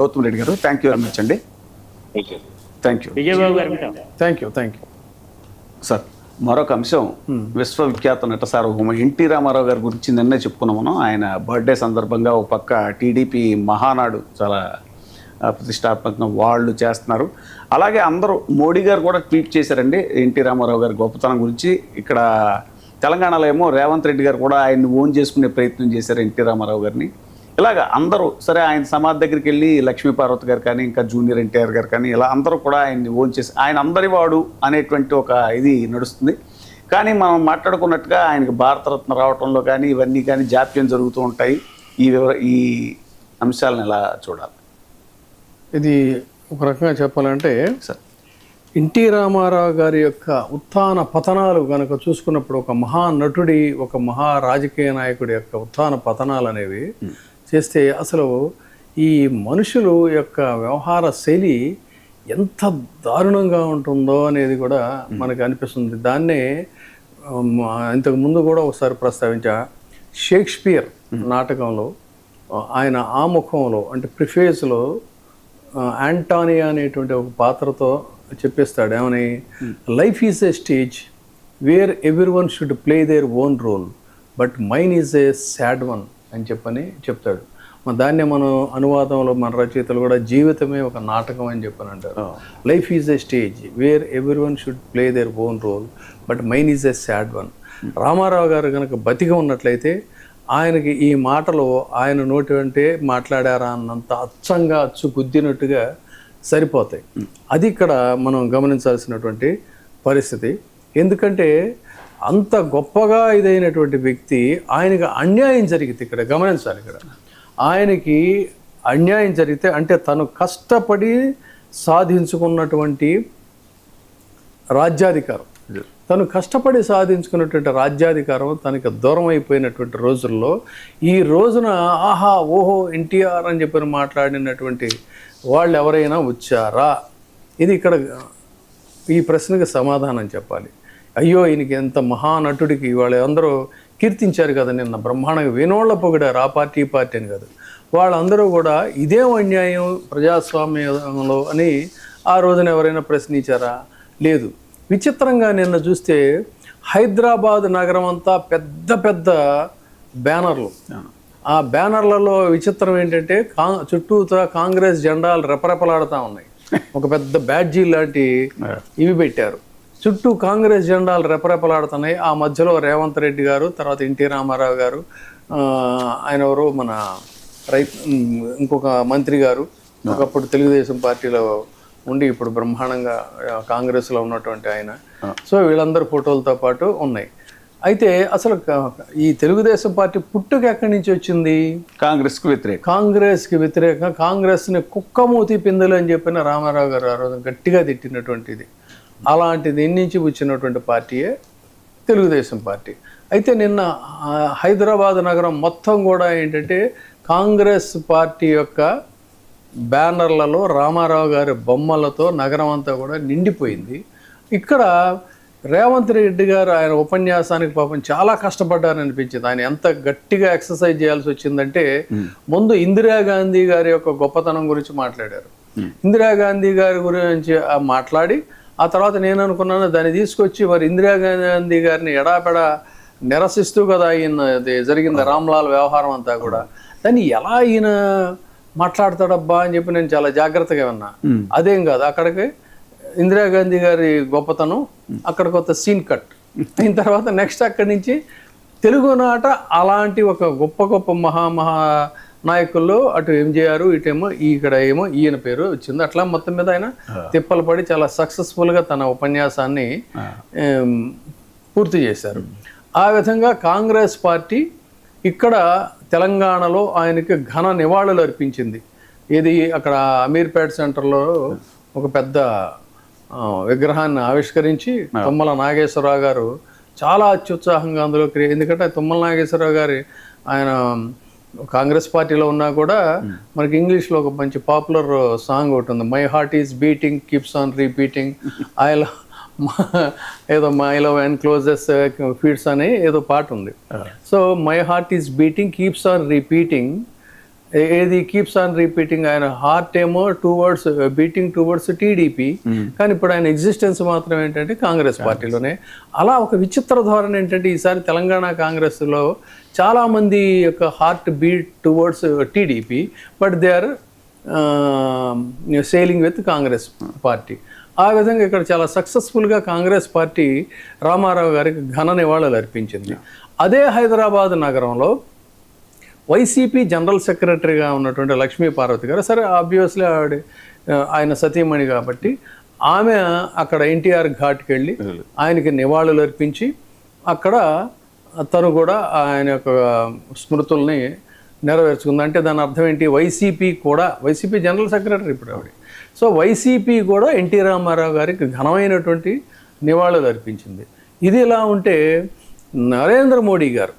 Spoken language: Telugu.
గౌతమ్ రెడ్డి గారు, థ్యాంక్ యూ వెరీ మచ్ అండి. థ్యాంక్ యూ విజయబాబు గారు. Thank you sir. మరొక అంశం, విశ్వవిఖ్యాత నట సార్వభౌమ ఎన్టీ రామారావు గారి గురించి నిన్నే చెప్పుకున్నాం మనం. ఆయన బర్త్డే సందర్భంగా ఒక పక్క టీడీపీ మహానాడు చాలా ప్రతిష్టాత్మకంగా వాళ్ళు చేస్తున్నారు. అలాగే అందరూ, మోడీ గారు కూడా ట్వీట్ చేశారండి ఎన్టీ రామారావు గారి గొప్పతనం గురించి. ఇక్కడ తెలంగాణలో ఏమో రేవంత్ రెడ్డి గారు కూడా ఆయన్ని ఓన్ చేసుకునే ప్రయత్నం చేశారు ఎన్టీ రామారావు గారిని. ఇలాగ అందరూ సరే, ఆయన సమాధి దగ్గరికి వెళ్ళి లక్ష్మీపార్వతి గారు కానీ, ఇంకా జూనియర్ ఎన్టీఆర్ గారు కానీ, ఇలా అందరూ కూడా ఆయన్ని ఓన్ చేసి ఆయన అందరి వాడు అనేటువంటి ఒక ఇది నడుస్తుంది. కానీ మనం మాట్లాడుకున్నట్టుగా ఆయనకి భారతరత్న రావటంలో కానీ ఇవన్నీ కానీ జాప్యం జరుగుతూ ఉంటాయి. ఈ అంశాలను ఎలా చూడాలి? ఇది ఒక రకంగా చెప్పాలంటే సార్, ఎన్టీ రామారావు గారి యొక్క ఉత్థాన పతనాలు కనుక చూసుకున్నప్పుడు, ఒక మహానటుడి, ఒక మహా రాజకీయ నాయకుడి యొక్క ఉత్థాన పతనాలు అనేవి చేస్తే అసలు ఈ మనుషులు యొక్క వ్యవహార శైలి ఎంత దారుణంగా ఉంటుందో అనేది కూడా మనకు అనిపిస్తుంది. దాన్నే ఇంతకు ముందు కూడా ఒకసారి ప్రస్తావించా. షేక్స్పియర్ నాటకంలో ఆయన ఆముఖంలో అంటే ప్రిఫేస్లో యాంటానియా అనేటువంటి ఒక పాత్రతో చెప్పేస్తాడు ఏమని, life is a stage where every one should play their own role but mine is a sad one అని చెప్తాడు. దాన్నే మనం అనువాదంలో మన రచయితలు కూడా జీవితమే ఒక నాటకం అని చెప్పని అంటారు. Life is a stage where every one should play their own role but mine is a sad one. Ramarao garu కనుక బతిగా ఉన్నట్లయితే ఆయనకి ఈ మాటలు ఆయన నోటి వెంటే మాట్లాడారా అన్నంత అచ్చంగా అచ్చు గుద్దినట్టుగా సరిపోతాయి. అది ఇక్కడ మనం గమనించాల్సినటువంటి పరిస్థితి. ఎందుకంటే అంత గొప్పగా ఇదైనటువంటి వ్యక్తి, ఆయనకి అన్యాయం జరిగితే, ఇక్కడ గమనించాలి, ఇక్కడ ఆయనకి అన్యాయం జరిగితే అంటే తను కష్టపడి సాధించుకున్నటువంటి రాజ్యాధికారం, తను కష్టపడి సాధించుకున్నటువంటి రాజ్యాధికారం తనకి దూరం అయిపోయినటువంటి రోజుల్లో ఈ రోజున ఆహా ఓహో ఎన్టీఆర్ అని చెప్పి మాట్లాడినటువంటి వాళ్ళు ఎవరైనా వచ్చారా? ఇది ఇక్కడ ఈ ప్రశ్నకి సమాధానం చెప్పాలి. అయ్యో ఈయనకి ఎంత మహానటుడికి వాళ్ళు అందరూ కీర్తించారు కదా నిన్న బ్రహ్మాండంగా, వినోళ్ళ పొగిడారు, ఆ పార్టీ ఈ పార్టీ అని కాదు, వాళ్ళందరూ కూడా ఇదేం అన్యాయం ప్రజాస్వామ్యంలో అని ఆ రోజున ఎవరైనా ప్రశ్నించారా? లేదు. విచిత్రంగా నిన్న చూస్తే హైదరాబాద్ నగరం అంతా పెద్ద పెద్ద బ్యానర్లు, ఆ బ్యానర్లలో విచిత్రం ఏంటంటే చుట్టూతా కాంగ్రెస్ జెండాలు రెపరెపలాడుతూ ఉన్నాయి. ఒక పెద్ద బ్యాడ్జీ లాంటి ఇవి పెట్టారు, చుట్టూ కాంగ్రెస్ జెండాలు రెపరెపలాడుతున్నాయి. ఆ మధ్యలో రేవంత్ రెడ్డి గారు, తర్వాత ఎన్టీ రామారావు గారు, ఆయన ఎవరు మన ఇంకొక మంత్రి గారు, ఒకప్పుడు తెలుగుదేశం పార్టీలో ఉండి ఇప్పుడు బ్రహ్మాండంగా కాంగ్రెస్లో ఉన్నటువంటి ఆయన. సో వీళ్ళందరూ ఫోటోలతో పాటు ఉన్నాయి. అయితే అసలు ఈ తెలుగుదేశం పార్టీ పుట్టుక ఎక్కడి నుంచి వచ్చింది? కాంగ్రెస్కి వ్యతిరేకంగా కాంగ్రెస్ని కుక్కమూతి పిందెలు అని చెప్పిన రామారావు గారు ఆ రోజు గట్టిగా తిట్టినటువంటిది. అలాంటిది నుంచి వచ్చినటువంటి పార్టీయే తెలుగుదేశం పార్టీ. అయితే నిన్న హైదరాబాద్ నగరం మొత్తం కూడా ఏంటంటే కాంగ్రెస్ పార్టీ యొక్క బ్యానర్లలో రామారావు గారి బొమ్మలతో నగరం అంతా కూడా నిండిపోయింది. ఇక్కడ రేవంత్ రెడ్డి గారు ఆయన ఉపన్యాసానికి పాపం చాలా కష్టపడ్డారని అనిపించింది. ఆయన ఎంత గట్టిగా ఎక్సర్సైజ్ చేయాల్సి వచ్చిందంటే, ముందు ఇందిరాగాంధీ గారి యొక్క గొప్పతనం గురించి మాట్లాడారు. ఇందిరాగాంధీ గారి గురించి మాట్లాడి ఆ తర్వాత నేను అనుకున్నాను దాన్ని తీసుకొచ్చి మరి ఇందిరాగాంధీ గారిని ఎడాపెడా నిరసిస్తూ కదా ఈయన జరిగింది రామ్లాల్ వ్యవహారం అంతా కూడా, దాన్ని ఎలా ఈయన మాట్లాడతాడబ్బా అని చెప్పి నేను చాలా జాగ్రత్తగా ఉన్నా. అదేం కాదు, అక్కడికి ఇందిరాగాంధీ గారి గొప్పతనం అక్కడ కొత్త సీన్ కట్ అయిన తర్వాత నెక్స్ట్ అక్కడి నుంచి తెలుగునాట అలాంటి ఒక గొప్ప గొప్ప మహా నాయకుల్లో అటు ఎంజీఆర్, ఇటేమో ఇక్కడ ఏమో ఈయన పేరు వచ్చింది. అట్లా మొత్తం మీద ఆయన తిప్పలు పడి చాలా సక్సెస్ఫుల్గా తన ఉపన్యాసాన్ని పూర్తి చేశారు. ఆ విధంగా కాంగ్రెస్ పార్టీ ఇక్కడ తెలంగాణలో ఆయనకి ఘన నివాళులు అర్పించింది. ఇది అక్కడ అమీర్పేట సెంటర్లో ఒక పెద్ద విగ్రహాన్ని ఆవిష్కరించి తుమ్మల నాగేశ్వరరావు గారు చాలా అత్యుత్సాహంగా అందులో ఎందుకంటే తుమ్మల నాగేశ్వరరావు గారి ఆయన కాంగ్రెస్ పార్టీలో ఉన్నా కూడా మనకి ఇంగ్లీష్లో ఒక మంచి పాపులర్ సాంగ్ ఒకటి ఉంది, my heart is beating keeps on repeating I love ఏదో my love and closes feeds అని ఏదో పాట ఉంది. So my heart is beating keeps on repeating ఏది కీప్స్ ఆన్ రిపీటింగ్, ఆయన హార్ట్ ఏమో టువర్డ్స్ బీటింగ్ టువర్డ్స్ టీడీపీ, కానీ ఇప్పుడు ఆయన ఎగ్జిస్టెన్స్ మాత్రం ఏంటంటే కాంగ్రెస్ పార్టీలోనే. అలా ఒక విచిత్ర ధోరణి ఏంటంటే ఈసారి తెలంగాణ కాంగ్రెస్లో చాలామంది యొక్క heart beat towards TDP, but they are sailing with Congress party. ఆ విధంగా ఇక్కడ చాలా సక్సెస్ఫుల్గా కాంగ్రెస్ పార్టీ రామారావు గారికి ఘన నివాళులు అర్పించింది. అదే హైదరాబాద్ నగరంలో వైసీపీ జనరల్ సెక్రటరీగా ఉన్నటువంటి లక్ష్మీ పార్వతి గారు, సరే ఆబ్వియస్లీ ఆయన సతీమణి కాబట్టి ఆమె అక్కడ ఎన్టీఆర్ ఘాట్కి వెళ్ళి ఆయనకి నివాళులు అర్పించి అక్కడ తను కూడా ఆయన యొక్క స్మృతుల్ని నెరవేర్చుకుంది. అంటే దాని అర్థం ఏంటి, వైసీపీ జనరల్ సెక్రటరీ ఇప్పుడు ఆవిడ. సో వైసీపీ కూడా ఎన్టీ రామారావు గారికి ఘనమైనటువంటి నివాళులు అర్పించింది. ఇది ఇలా ఉంటే నరేంద్ర మోడీ గారు